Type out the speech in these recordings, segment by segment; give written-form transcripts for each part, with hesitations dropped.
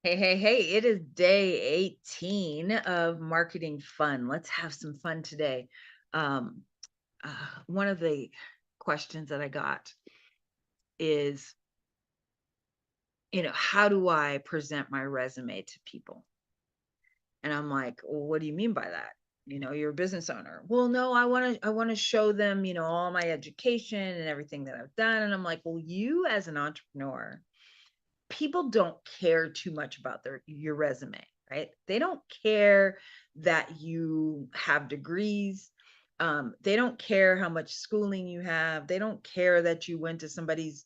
Hey, hey, hey, it is day 18 of marketing fun. Let's have some fun today. Um, one of the questions that I got is, how do I present my resume to people? And I'm like, well, what do you mean by that? You're a business owner. Well, no, I want to show them, all my education and everything that I've done. And I'm like, well, you as an entrepreneur, people don't care too much about your resume, right? They don't care that you have degrees. They don't care how much schooling you have. They don't care that you went to somebody's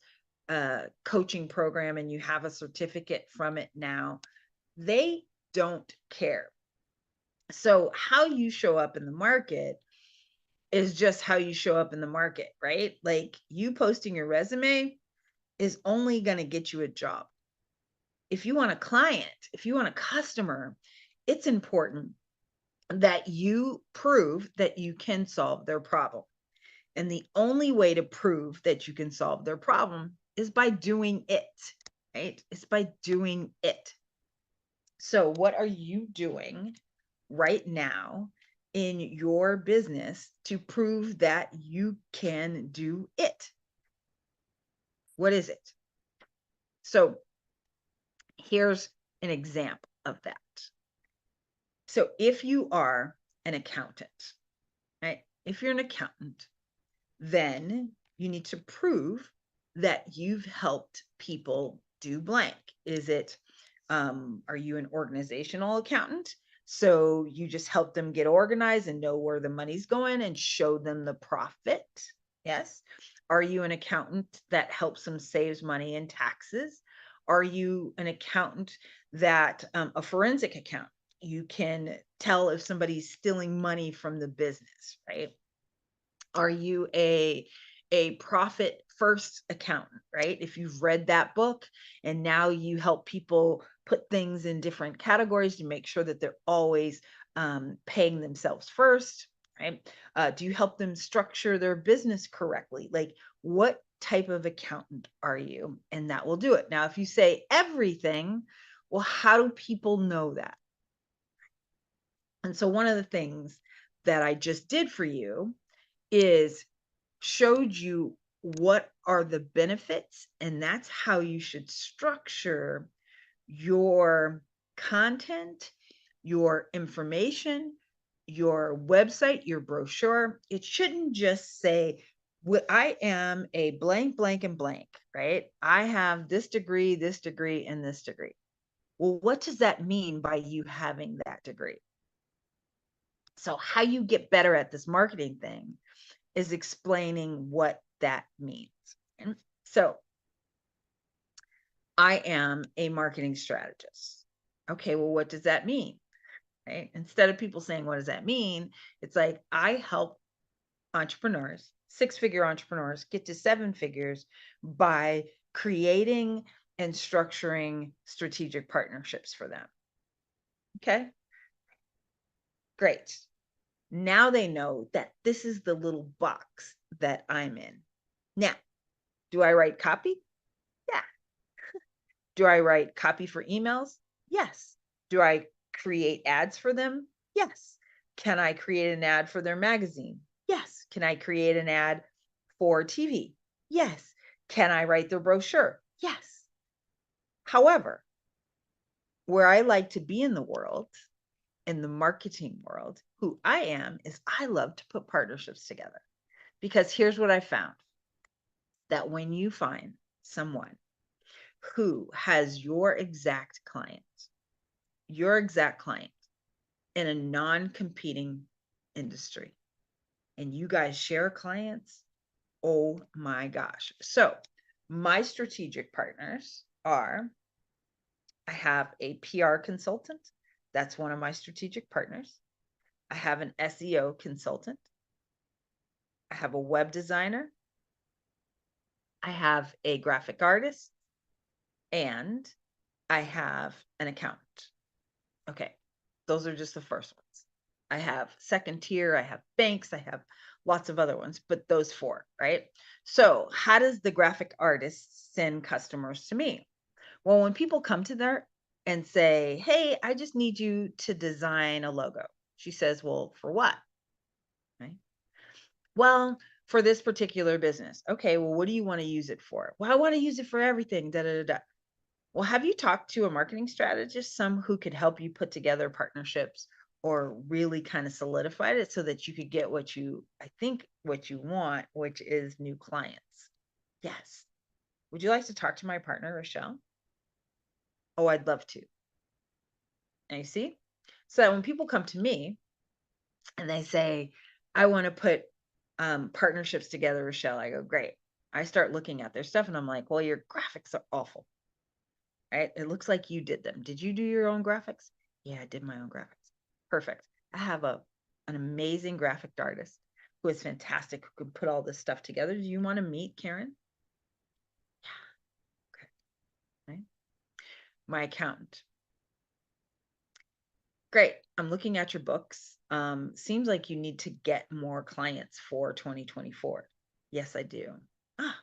coaching program and you have a certificate from it now. They don't care. So how you show up in the market is just how you show up in the market, right? Like you posting your resume is only going to get you a job. If you want a client, if you want a customer, it's important that you prove that you can solve their problem. And the only way to prove that you can solve their problem is by doing it, right? It's by doing it. So, what are you doing right now in your business to prove that you can do it? What is it? So, here's an example of that. So if you are an accountant, right? If you're an accountant, then you need to prove that you've helped people do blank. Is it, are you an organizational accountant? So you just help them get organized and know where the money's going and show them the profit. Yes. Are you an accountant that helps them save money in taxes? Are you an accountant that, a forensic accountant? You can tell if somebody's stealing money from the business, right? Are you a profit first accountant, right? If you've read that book and now you help people put things in different categories to make sure that they're always paying themselves first, right? Do you help them structure their business correctly? Like, what type of accountant are you? And that will do it. Now, if you say everything, well, how do people know that? And so, one of the things that I just did for you is showed you what are the benefits, and that's how you should structure your content, your information, your website, your brochure. It shouldn't just say, I am a blank, blank, and blank, right? I have this degree, and this degree. Well, what does that mean by you having that degree? So, how you get better at this marketing thing is explaining what that means. And so I am a marketing strategist. Okay, well, what does that mean? Right? Instead of people saying, what does that mean? It's like I help entrepreneurs, six-figure entrepreneurs, get to seven figures by creating and structuring strategic partnerships for them. Okay, great. Now they know that this is the little box that I'm in. Now, do I write copy? Yeah. Do I write copy for emails? Yes. Do I create ads for them? Yes. Can I create an ad for their magazine? Yes. Can I create an ad for TV? Yes. Can I write their brochure? Yes. However, where I like to be in the world, in the marketing world, who I am, is I love to put partnerships together. Because here's what I found, that when you find someone who has your exact client in a non-competing industry, and you guys share clients, oh my gosh. So my strategic partners are, I have a PR consultant. That's one of my strategic partners. I have an SEO consultant. I have a web designer. I have a graphic artist, and I have an accountant. Okay, those are just the first ones. I have second tier, I have banks, I have lots of other ones, but those four, right? So, how does the graphic artist send customers to me? Well, when people come to and say, hey, I just need you to design a logo. She says, well, for what? Right. Well, for this particular business. Okay, well, what do you want to use it for? Well, I want to use it for everything. Da da da da. Well, have you talked to a marketing strategist, some who could help you put together partnerships or really kind of solidify it so that you could get what you, I think, what you want, which is new clients? Yes. Would you like to talk to my partner, Richelle? Oh, I'd love to. And you see? So when people come to me and they say, I want to put partnerships together, Richelle, I go, great. I start looking at their stuff and I'm like, well, your graphics are awful. Right? It looks like you did them. Did you do your own graphics? Yeah, I did my own graphics. Perfect. I have an amazing graphic artist who is fantastic, who can put all this stuff together. Do you want to meet Karen? Yeah. Okay. Right. My accountant. Great. I'm looking at your books. Seems like you need to get more clients for 2024. Yes, I do. Ah,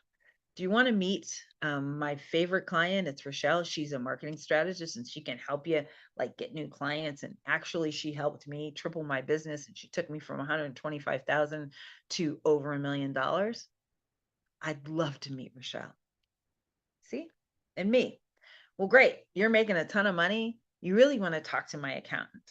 do you want to meet my favorite client? It's Richelle. She's a marketing strategist and she can help you like get new clients. And actually, she helped me triple my business and she took me from 125,000 to over $1 million. I'd love to meet Richelle. See? And me. Well, great. You're making a ton of money. You really want to talk to my accountant,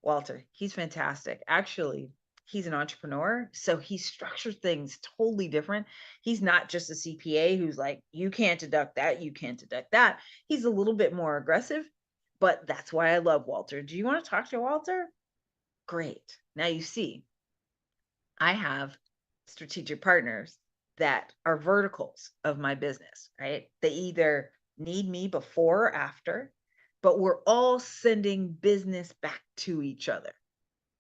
Walter. He's fantastic. Actually, he's an entrepreneur. So he structures things totally different. He's not just a CPA who's like, you can't deduct that, you can't deduct that. He's a little bit more aggressive, but that's why I love Walter. Do you want to talk to Walter? Great. Now you see, I have strategic partners that are verticals of my business, right? They either need me before or after, but we're all sending business back to each other.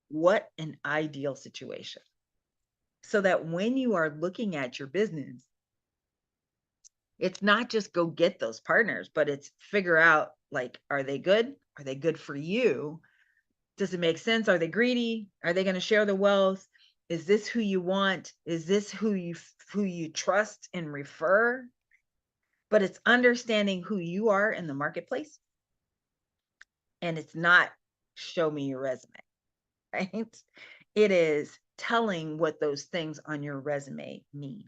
What an ideal situation. So that when you are looking at your business, it's not just go get those partners, but it's figure out like, are they good? Are they good for you? Does it make sense? Are they greedy? Are they going to share the wealth? Is this who you want? Is this who you trust and refer? But it's understanding who you are in the marketplace, and it's not show me your resume, right? It is telling what those things on your resume mean.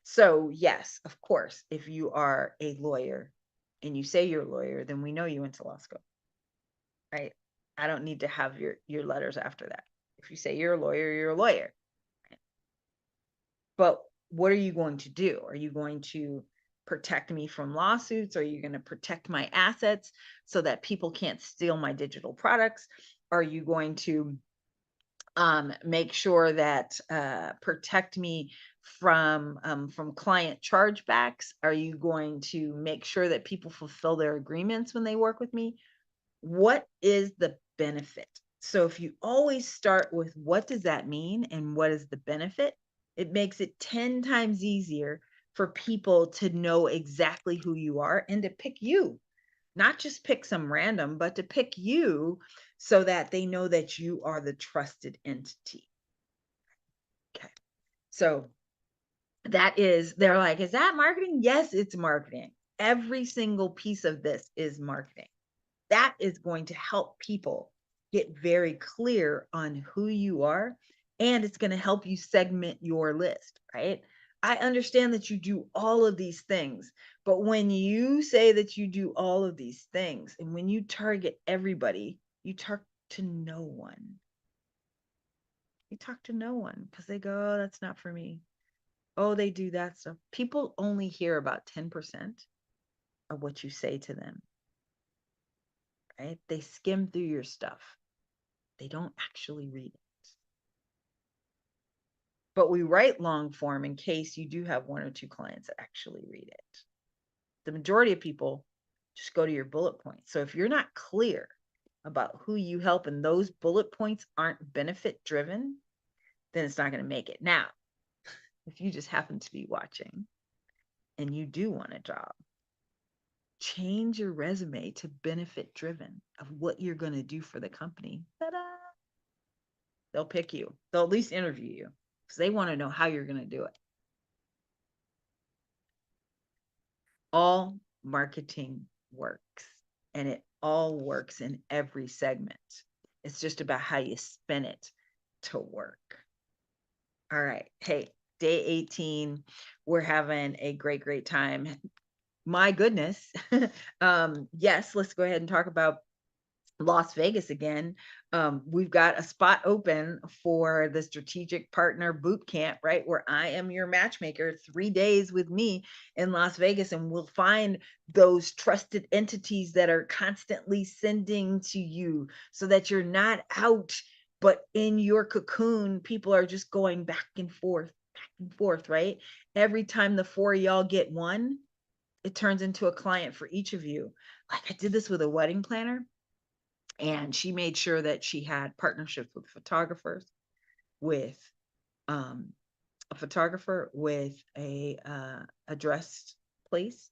So, yes, of course, if you are a lawyer and you say you're a lawyer, then we know you went to law school, right? I don't need to have your letters after that. If you say you're a lawyer, you're a lawyer. But what are you going to do? Are you going to protect me from lawsuits? Are you going to protect my assets so that people can't steal my digital products? Are you going to make sure that protect me from client chargebacks? Are you going to make sure that people fulfill their agreements when they work with me? What is the benefit? So if you always start with what does that mean and what is the benefit, it makes it 10 times easier for people to know exactly who you are and to pick you, not just pick some random, but to pick you so that they know that you are the trusted entity. Okay. So that is, they're like, is that marketing? Yes, it's marketing. Every single piece of this is marketing. That is going to help people get very clear on who you are, and it's going to help you segment your list, right? I understand that you do all of these things, but when you say that you do all of these things and when you target everybody, you talk to no one. You talk to no one because they go, oh, that's not for me. Oh, they do that stuff. People only hear about 10% of what you say to them, right? They skim through your stuff. They don't actually read it. But we write long form in case you do have one or two clients that actually read it. The majority of people just go to your bullet points. So if you're not clear about who you help and those bullet points aren't benefit driven, then it's not going to make it. Now, if you just happen to be watching and you do want a job, change your resume to benefit driven of what you're going to do for the company. Ta-da! They'll pick you. They'll at least interview you because they want to know how you're going to do it. All marketing works. and it all works in every segment. It's just about how you spin it to work. All right. Hey, day 18. We're having a great, great time. My goodness. Yes, let's go ahead and talk about Las Vegas again. We've got a spot open for the strategic partner boot camp, right? Where I am your matchmaker, 3 days with me in Las Vegas, and we'll find those trusted entities that are constantly sending to you so that you're not out, but in your cocoon, people are just going back and forth, right? Every time the four of y'all get one, it turns into a client for each of you. Like I did this with a wedding planner, and she made sure that she had partnerships with photographers, with um, a photographer, with a dress place,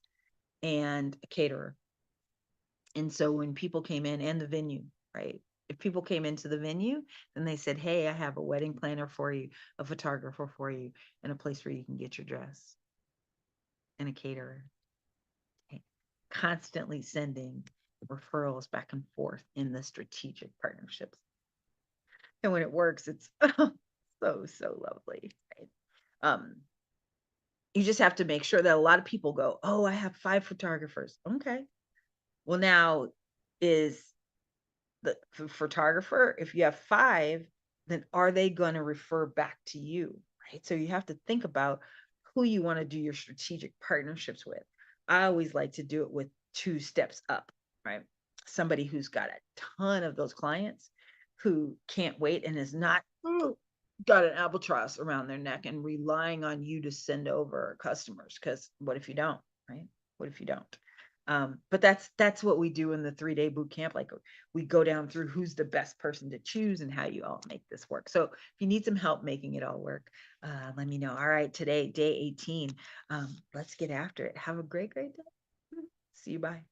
and a caterer. And so when people came in, and the venue, right? If people came into the venue, then they said, "Hey, I have a wedding planner for you, a photographer for you, and a place where you can get your dress, and a caterer." Okay. Constantly sending referrals back and forth in the strategic partnerships. And when it works, it's so lovely, right? Um, you just have to make sure that a lot of people go, "Oh, I have 5 photographers." Okay. Well, now is the photographer, if you have 5, then are they going to refer back to you, right? So you have to think about who you want to do your strategic partnerships with. I always like to do it with 2 steps up, right? Somebody who's got a ton of those clients who can't wait and is not got an albatross around their neck and relying on you to send over customers, because what if you don't, right? What if you don't? But that's what we do in the 3-day boot camp. Like we go down through who's the best person to choose and how you all make this work. So if you need some help making it all work, let me know. All right, today, day 18. Let's get after it. Have a great, great day. See you. Bye.